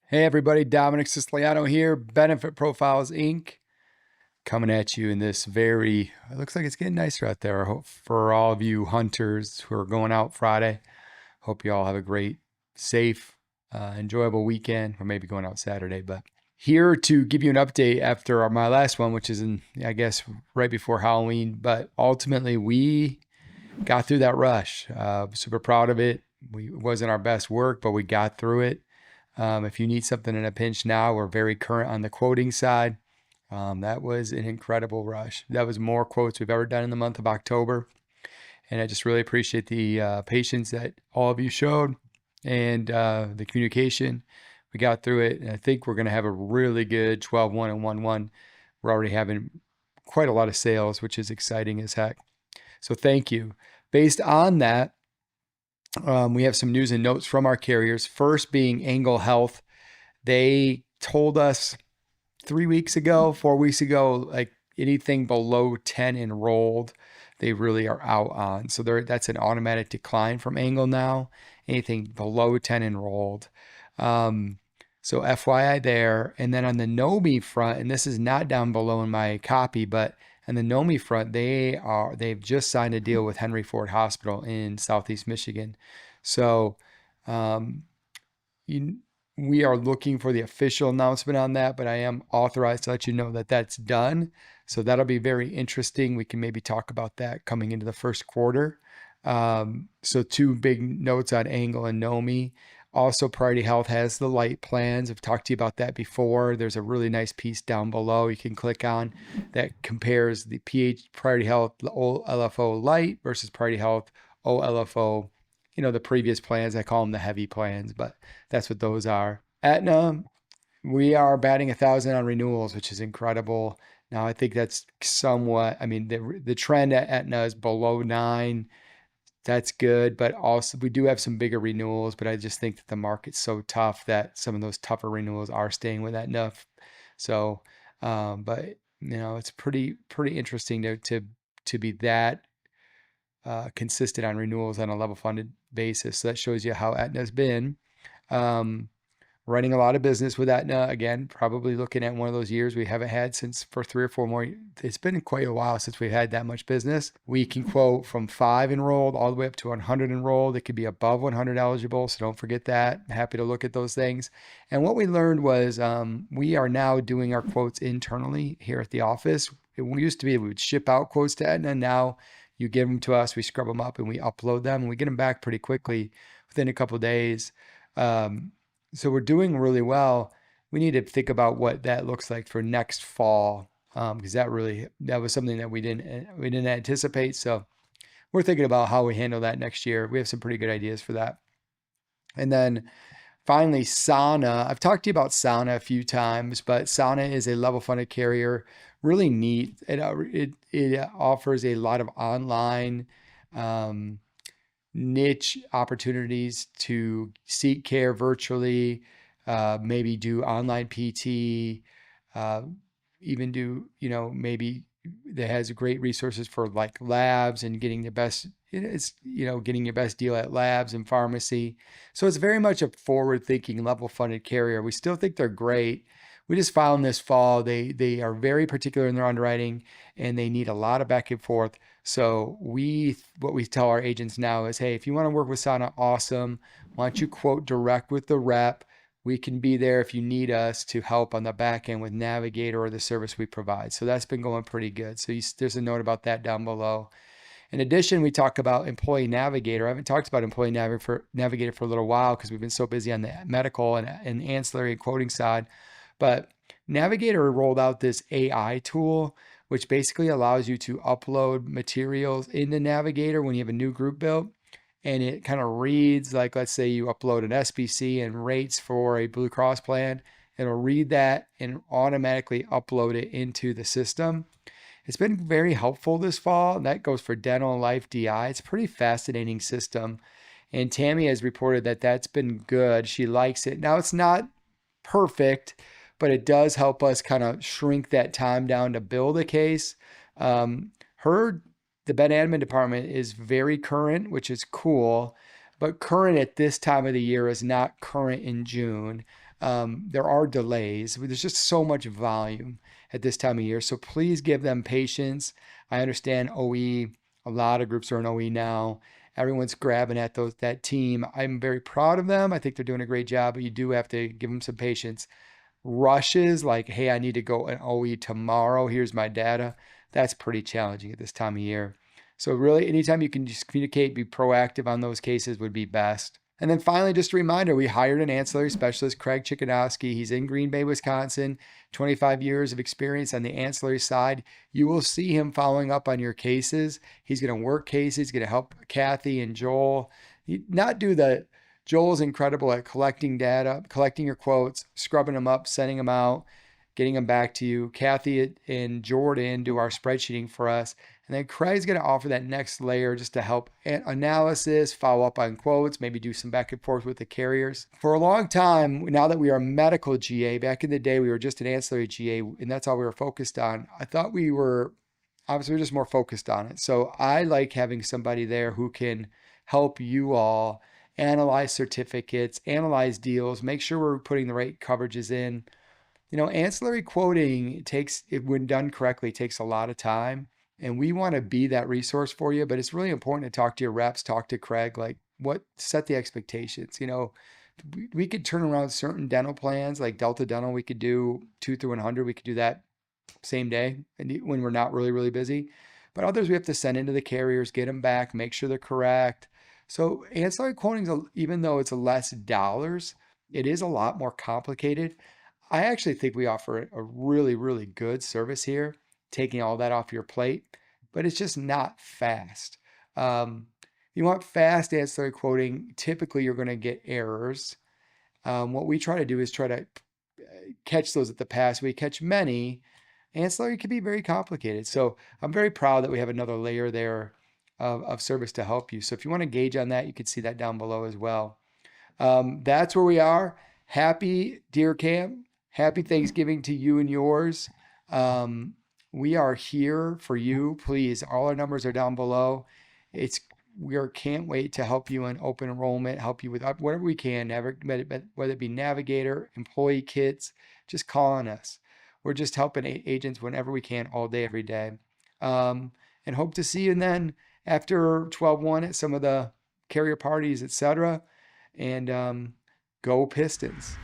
Hey everybody, Dominic Siciliano here, Benefit Profiles Inc. Coming at you in this it looks like it's getting nicer out there. I hope for all of you hunters who are going out Friday, hope you all have a great, safe, enjoyable weekend, or maybe going out Saturday. But here to give you an update after my last one, which is I guess, right before Halloween. But ultimately, we got through that rush. Super proud of it. It wasn't our best work, but we got through it. If you need something in a pinch now, we're very current on the quoting side. That was an incredible rush. That was more quotes we've ever done in the month of October. And I just really appreciate the patience that all of you showed and the communication. We got through it. And I think we're going to have a really good 12-1 and 1-1. We're already having quite a lot of sales, which is exciting as heck. So thank you. Based on that, we have some news and notes from our carriers. First being Angle Health. They told us 3 weeks ago, 4 weeks ago, like anything below 10 enrolled, they really are out on. So that's an automatic decline from Angle now. Anything below 10 enrolled. So FYI there. And then on the NOMI front, and this is not down below in my copy, but on the NOMI front, they've just signed a deal with Henry Ford Hospital in Southeast Michigan. So um, you, we are looking for the official announcement on that, but I am authorized to let you know that that's done. So that'll be very interesting. We can maybe talk about that coming into the first quarter. So two big notes on Angle and Nomi. Also, Priority Health has the light plans. I've talked to you about that before. There's a really nice piece down below you can click on that compares the Priority Health OLFO light versus Priority Health OLFO, the previous plans. I call them the heavy plans, but that's what those are. Aetna, we are batting 1,000 on renewals, which is incredible. Now, I think that's somewhat, I mean, the trend at Aetna is below 9. That's good, but also we do have some bigger renewals, but I just think that the market's so tough that some of those tougher renewals are staying with Aetna. So, but it's pretty interesting to be that consistent on renewals on a level funded basis. So that shows you how Aetna's been. Um, Running a lot of business with Aetna. Again, probably looking at one of those years we haven't had since for 3 or 4 more. It's been quite a while since we've had that much business. We can quote from 5 enrolled all the way up to 100 enrolled. It could be above 100 eligible, so don't forget that. Happy to look at those things. And what we learned was we are now doing our quotes internally here at the office. It used to be we would ship out quotes to Aetna. Now you give them to us, we scrub them up, and we upload them, and we get them back pretty quickly within a couple of days. So we're doing really well. We need to think about what that looks like for next fall, because that was something that we didn't anticipate. So we're thinking about how we handle that next year. We have some pretty good ideas for that. And then finally, Sana. I've talked to you about Sana a few times, but Sana is a level funded carrier. Really neat. It offers a lot of online um, niche opportunities to seek care virtually, maybe do online PT, uh, even do, maybe that has great resources for like labs and getting the best, getting your best deal at labs and pharmacy. So it's very much a forward thinking level funded carrier. We still think they're great. We just found this fall they are very particular in their underwriting and they need a lot of back and forth. So what we tell our agents now is, hey, if you want to work with Sana, awesome. Why don't you quote direct with the rep? We can be there if you need us to help on the back end with Navigator or the service we provide. So that's been going pretty good. So there's a note about that down below. In addition, we talk about Employee Navigator. I haven't talked about Navigator for a little while because we've been so busy on the medical and ancillary and quoting side. But Navigator rolled out this AI tool, which basically allows you to upload materials into Navigator when you have a new group built. And it kind of reads, like, let's say you upload an SBC and rates for a Blue Cross plan. It'll read that and automatically upload it into the system. It's been very helpful this fall, and that goes for dental and life DI. It's a pretty fascinating system. And Tammy has reported that that's been good. She likes it. Now, it's not perfect, but it does help us kind of shrink that time down to build a case. The Ben admin department is very current, which is cool, but current at this time of the year is not current in June. there are delays. There's just so much volume at this time of year. So please give them patience. I understand OE, a lot of groups are in OE now. Everyone's grabbing at that team. I'm very proud of them. I think they're doing a great job, but you do have to give them some patience. Rushes like, hey, I need to go an OE tomorrow. Here's my data. That's pretty challenging at this time of year. So really, anytime you can just communicate, be proactive on those cases would be best. And then finally, just a reminder, we hired an ancillary specialist, Craig Chickanowski. He's in Green Bay, Wisconsin, 25 years of experience on the ancillary side. You will see him following up on your cases. He's going to work cases. He's going to help Kathy and Joel. Not do the Joel's incredible at collecting data, collecting your quotes, scrubbing them up, sending them out, getting them back to you. Kathy and Jordan do our spreadsheeting for us. And then Craig's going to offer that next layer just to help analysis, follow up on quotes, maybe do some back and forth with the carriers. For a long time, now that we are medical GA, back in the day, we were just an ancillary GA, and that's all we were focused on. I thought we were obviously just more focused on it. So I like having somebody there who can help you all analyze certificates, analyze deals, make sure we're putting the right coverages in. Ancillary quoting when done correctly, takes a lot of time. And we want to be that resource for you, but it's really important to talk to your reps, talk to Craig, like set the expectations. We could turn around certain dental plans like Delta Dental. We could do 2 through 100. We could do that same day when we're not really, really busy. But others we have to send into the carriers, get them back, make sure they're correct. So ancillary quoting, even though it's less dollars, it is a lot more complicated. I actually think we offer a really, really good service here, taking all that off your plate, but it's just not fast. You want fast ancillary quoting, typically you're going to get errors. What we try to do is try to catch those at the pass. We catch many. Ancillary can be very complicated. So I'm very proud that we have another layer there of service to help you. So if you want to gauge on that, you can see that down below as well. That's where we are. Happy Deer Camp. Happy Thanksgiving to you and yours. We are here for you. Please, all our numbers are down below. Can't wait to help you in open enrollment, help you with whatever we can, whether it be navigator, employee kits, just call on us. We're just helping agents whenever we can, all day, every day. And hope to see you then after 12/1 at some of the carrier parties, etc. And go Pistons.